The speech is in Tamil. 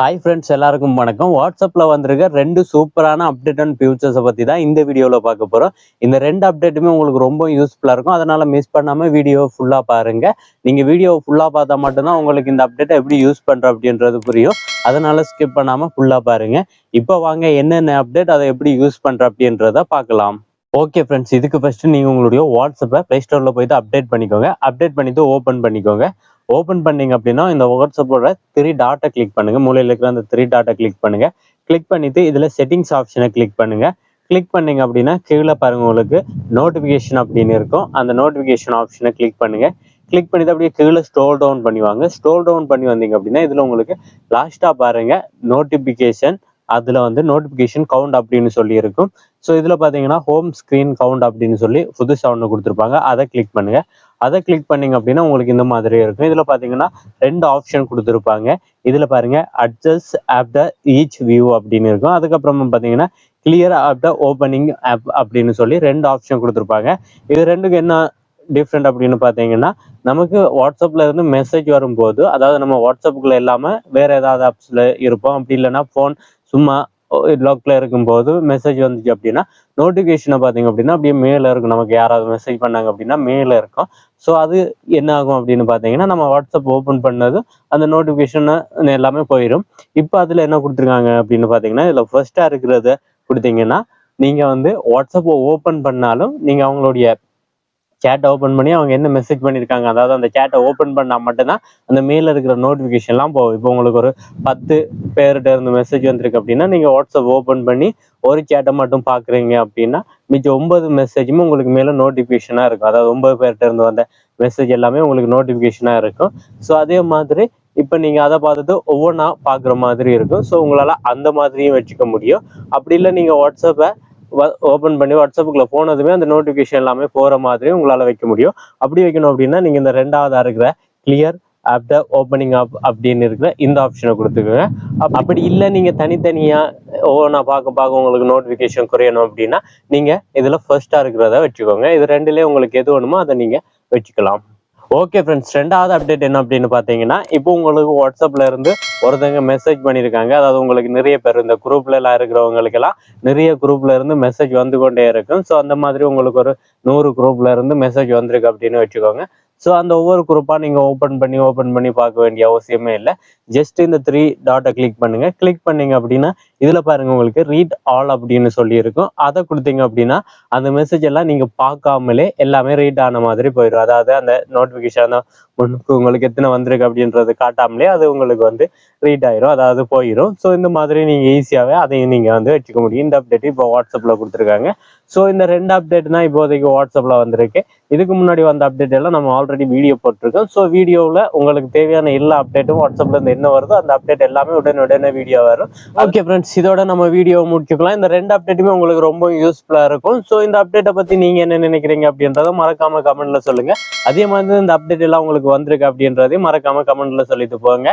ஹாய் ஃப்ரெண்ட்ஸ், எல்லாருக்கும் வணக்கம். வாட்ஸ்அப்பில் வந்திருக்க 2 சூப்பரான அப்டேட் அண்ட் ஃபியூச்சர்ஸை பற்றி தான் இந்த வீடியோவில் பார்க்க போகிறோம். இந்த 2 அப்டேட்டுமே உங்களுக்கு ரொம்ப யூஸ்ஃபுல்லாக இருக்கும். அதனால் மிஸ் பண்ணாமல் வீடியோ ஃபுல்லாக பாருங்கள். நீங்கள் வீடியோ ஃபுல்லாக பார்த்தா மட்டும்தான் உங்களுக்கு இந்த அப்டேட்டை எப்படி யூஸ் பண்ணுற அப்படின்றது புரியும். அதனால் ஸ்கிப் பண்ணாமல் ஃபுல்லாக பாருங்கள். இப்போ வாங்க என்னென்ன அப்டேட், அதை எப்படி யூஸ் பண்ணுற அப்படின்றத பார்க்கலாம். ஓகே ஃப்ரெண்ட்ஸ், இதுக்கு ஃபஸ்ட்டு நீங்கள் உங்களுடைய வாட்ஸ்அப்பை ப்ளே ஸ்டோரில் போய்ட்டு அப்டேட் பண்ணிக்கோங்க. அப்டேட் பண்ணிவிட்டு ஓப்பன் பண்ணிக்கோங்க. ஓப்பன் பண்ணிங்க அப்படின்னா இந்த வாட்ஸ்அப்போட 3 டாட்டை கிளிக் பண்ணுங்கள். மூலையில் இருக்கிற அந்த 3 டாட்டை கிளிக் பண்ணுங்கள். கிளிக் பண்ணிவிட்டு இதில் செட்டிங்ஸ் ஆப்ஷனை கிளிக் பண்ணுங்கள். கிளிக் பண்ணிங்க அப்படின்னா கீழே பாருங்கள், உங்களுக்கு நோட்டிஃபிகேஷன் அப்படின்னு இருக்கும். அந்த நோட்டிஃபிகேஷன் ஆப்ஷனை கிளிக் பண்ணுங்கள். கிளிக் பண்ணிவிட்டு அப்படியே கீழே ஸ்க்ரோல் டவுன் பண்ணுவாங்க. ஸ்க்ரோல் டவுன் பண்ணி வந்தீங்க அப்படின்னா இதில் உங்களுக்கு லாஸ்ட்டாக பாருங்கள் நோட்டிஃபிகேஷன். அதில் வந்து நோட்டிஃபிகேஷன் கவுண்ட் அப்படின்னு சொல்லி இருக்கும். ஸோ இதில் பார்த்தீங்கன்னா ஹோம் ஸ்க்ரீன் கவுண்ட் அப்படின்னு சொல்லி புதுசாக ஒன்று கொடுத்துருப்பாங்க. அதை கிளிக் பண்ணுங்கள். அதை கிளிக் பண்ணிங்க அப்படின்னா உங்களுக்கு இந்த மாதிரி இருக்கும். இதில் பார்த்தீங்கன்னா 2 ஆப்ஷன் கொடுத்துருப்பாங்க. இதில் பாருங்கள் அட்ஜஸ்ட் ஆஃப்டர் ஈச் வியூ அப்படின்னு இருக்கும். அதுக்கப்புறமா பார்த்தீங்கன்னா கிளியர் ஆஃப்டர் ஓப்பனிங் ஆப் அப்படின்னு சொல்லி 2 ஆப்ஷன் கொடுத்துருப்பாங்க. இது ரெண்டுக்கு என்ன டிஃப்ரெண்ட் அப்படின்னு பார்த்தீங்கன்னா, நமக்கு வாட்ஸ்அப்பில் இருந்து மெசேஜ் வரும்போது, அதாவது நம்ம வாட்ஸ்அப்புக்குள்ள இல்லாமல் வேறு ஏதாவது ஆப்ஸில் இருப்போம். அப்படி இல்லைன்னா ஃபோன் சும்மா லாக்ல இருக்கும்போது மெசேஜ் வந்துச்சு அப்படின்னா நோட்டிஃபிகேஷனை பார்த்தீங்க அப்படின்னா அப்படியே மேலே இருக்கும். நமக்கு யாராவது மெசேஜ் பண்ணாங்க அப்படின்னா மேலே இருக்கும். ஸோ அது என்ன ஆகும் அப்படின்னு பார்த்தீங்கன்னா, நம்ம வாட்ஸ்அப் ஓப்பன் பண்ணதும் அந்த நோட்டிஃபிகேஷன் எல்லாமே போயிடும். இப்போ அதில் என்ன கொடுத்துருக்காங்க அப்படின்னு பார்த்தீங்கன்னா, இதில் ஃபர்ஸ்ட்டாக இருக்கிறத கொடுத்தீங்கன்னா நீங்கள் வந்து வாட்ஸ்அப்பை ஓப்பன் பண்ணாலும் நீங்கள் அவங்களுடைய சேட்டை ஓப்பன் பண்ணி அவங்க என்ன மெசேஜ் பண்ணியிருக்காங்க, அதாவது அந்த சேட்டை ஓப்பன் பண்ணால் மட்டும்தான் அந்த மேலே இருக்கிற நோட்டிஃபிகேஷன்லாம் போகும். இப்போ உங்களுக்கு ஒரு 10 பேர்கிட்ட இருந்து மெசேஜ் வந்திருக்கு அப்படின்னா நீங்கள் வாட்ஸ்அப் ஓப்பன் பண்ணி ஒரு சேட்டை மட்டும் பார்க்குறீங்க அப்படின்னா மிச்சம் 9 மெசேஜுமே உங்களுக்கு மேலே நோட்டிஃபிகேஷனாக இருக்கும். அதாவது 9 பேர்கிட்ட இருந்து வந்த மெசேஜ் எல்லாமே உங்களுக்கு நோட்டிஃபிகேஷனாக இருக்கும். ஸோ அதே மாதிரி இப்போ நீங்கள் அதை பார்த்துட்டு ஒவ்வொன்றா பார்க்குற மாதிரி இருக்கும். ஸோ உங்களால் அந்த மாதிரியும் வச்சுக்க முடியும். அப்படி இல்லை நீங்கள் வாட்ஸ்அப்பை ஓப்பன் பண்ணி வாட்ஸ்அப்புக்குள்ள போனதுமே அந்த நோட்டிஃபிகேஷன் எல்லாமே போகிற மாதிரி உங்களால் வைக்க முடியும். அப்படி வைக்கணும் அப்படின்னா நீங்கள் இந்த 2ஆவதாக இருக்கிற கிளியர் ஆஃப்டர் ஓப்பனிங் ஆப் அப்படின்னு இருக்கிற இந்த ஆப்ஷனை கொடுத்துக்கோங்க. அப்படி இல்லை நீங்கள் தனித்தனியாக ஒவ்வொன்றா பார்க்க உங்களுக்கு நோட்டிஃபிகேஷன் குறையணும் அப்படின்னா நீங்கள் இதில் ஃபர்ஸ்ட்டாக இருக்கிறத வச்சுக்கோங்க. இது ரெண்டுலேயே உங்களுக்கு எது வேணுமோ அதை நீங்கள் வச்சுக்கலாம். ஓகே ஃப்ரெண்ட்ஸ், 2ஆவது அப்டேட் என்ன அப்படின்னு பார்த்தீங்கன்னா, இப்போ உங்களுக்கு வாட்ஸ்அப்பில் இருந்து ஒருத்தங்க மெசேஜ் பண்ணியிருக்காங்க. அதாவது உங்களுக்கு நிறைய பேர் இந்த குரூப்ல எல்லாம் இருக்கிறவங்களுக்கெல்லாம் நிறைய குரூப்ல இருந்து மெசேஜ் வந்து கொண்டே இருக்கும். ஸோ அந்த மாதிரி உங்களுக்கு ஒரு 100 குரூப்ல இருந்து மெசேஜ் வந்திருக்கு அப்படின்னு வச்சுக்கோங்க. ஸோ அந்த ஒவ்வொரு குரூப்பாக நீங்கள் ஓப்பன் பண்ணி பார்க்க வேண்டிய அவசியமே இல்லை. ஜஸ்ட் இந்த 3 டாட்டை கிளிக் பண்ணுங்கள். கிளிக் பண்ணிங்க அப்படின்னா இதில் பாருங்கள் உங்களுக்கு ரீட் ஆல் அப்படின்னு சொல்லியிருக்கும். அதை கொடுத்தீங்க அப்படின்னா அந்த மெசேஜ் எல்லாம் நீங்கள் பார்க்காமலே எல்லாமே ரீட் ஆன மாதிரி போயிடும். அதாவது அந்த நோட்டிஃபிகேஷன் உங்களுக்கு எத்தனை வந்திருக்கு அப்படின்றது காட்டாமலே அது உங்களுக்கு வந்து ரீட் ஆயிரும், அதாவது போயிடும். ஸோ இந்த மாதிரி நீங்கள் ஈஸியாகவே அதையும் நீங்கள் வந்து வச்சுக்க முடியும். இந்த அப்டேட் இப்போ வாட்ஸ்அப்பில் கொடுத்துருக்காங்க. ஸோ இந்த 2 அப்டேட் தான் இப்போதைக்கு வாட்ஸ்அப்பில் வந்திருக்கு. இதுக்கு முன்னாடி வந்த அப்டேட் எல்லாம் நம்ம ஆல்ரெடி வீடியோ போட்டிருக்கோம். ஸோ வீடியோவில் உங்களுக்கு தேவையான எல்லா அப்டேட்டும் வாட்ஸ்அப்ல இருந்து என்ன வருதோ அந்த அப்டேட் எல்லாமே உடனே வீடியோ வரும். ஓகே ஃப்ரெண்ட்ஸ், இதோட நம்ம வீடியோ முடிச்சுக்கலாம். இந்த 2 அப்டேட்டுமே உங்களுக்கு ரொம்ப யூஸ்ஃபுல்லாக இருக்கும். ஸோ இந்த அப்டேட்டை பற்றி நீங்கள் என்ன நினைக்கிறீங்க அப்படின்றத மறக்காம கமெண்ட்ல சொல்லுங்க. அதே மாதிரி இந்த அப்டேட் எல்லாம் உங்களுக்கு வந்திருக்கு அப்படின்றதையும் மறக்காம கமெண்ட்ல சொல்லிட்டு போங்க.